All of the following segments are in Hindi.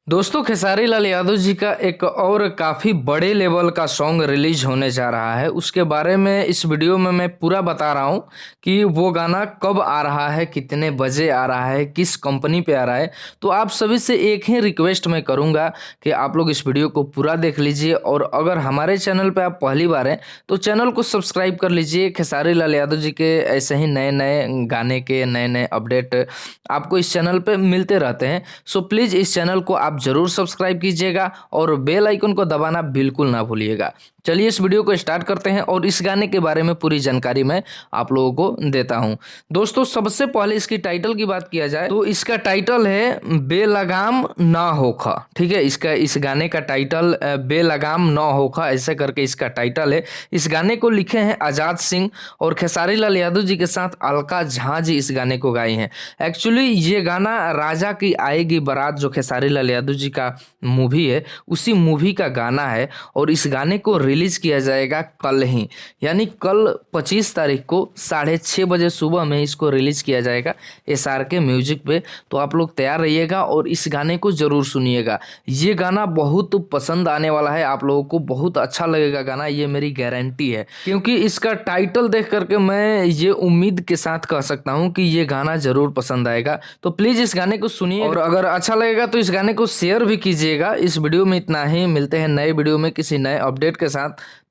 दोस्तों खेसारी लाल यादव जी का एक और काफ़ी बड़े लेवल का सॉन्ग रिलीज होने जा रहा है। उसके बारे में इस वीडियो में मैं पूरा बता रहा हूँ कि वो गाना कब आ रहा है, कितने बजे आ रहा है, किस कंपनी पे आ रहा है। तो आप सभी से एक ही रिक्वेस्ट मैं करूँगा कि आप लोग इस वीडियो को पूरा देख लीजिए, और अगर हमारे चैनल पे आप पहली बार हैं तो चैनल को सब्सक्राइब कर लीजिए। खेसारी लाल यादव जी के ऐसे ही नए नए गाने के नए नए अपडेट आपको इस चैनल पे मिलते रहते हैं। सो प्लीज़ इस चैनल को आप जरूर सब्सक्राइब कीजिएगा और बेल आइकन को दबाना बिल्कुल ना भूलिएगा। चलिए इस वीडियो को स्टार्ट करते हैं और इस गाने के बारे में पूरी जानकारी मैं आप लोगों को देता हूं। दोस्तों सबसे पहले इसकी टाइटल की बात किया जाए तो इसका टाइटल है बेलगाम ना होखा। ठीक है, इस गाने का टाइटल बेलगाम ना होखा ऐसे करके इसका टाइटल है। इस गाने को लिखे हैं आजाद सिंह और खेसारी लाल यादव जी के साथ अलका झा जी इस गाने को गाए हैं। एक्चुअली ये गाना राजा की आएगी बारात जो खेसारी लाल यादव जी का मूवी है उसी मूवी का गाना है, और इस गाने को रिलीज किया जाएगा कल ही, यानी कल 25 तारीख को 6:30 बजे सुबह में इसको रिलीज किया जाएगा SRK म्यूजिक पे। तो आप लोग तैयार रहिएगा और इस गाने को जरूर सुनिएगा। ये गाना बहुत पसंद आने वाला है, आप लोगों को बहुत अच्छा लगेगा गाना, ये मेरी गारंटी है। क्योंकि इसका टाइटल देख करके मैं ये उम्मीद के साथ कह सकता हूँ कि ये गाना जरूर पसंद आएगा। तो प्लीज इस गाने को सुनिए और अगर अच्छा लगेगा तो इस गाने को शेयर भी कीजिएगा। इस वीडियो में इतना ही, मिलते हैं नए वीडियो में किसी नए अपडेट के साथ।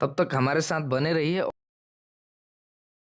तब तक हमारे साथ बने रहिए।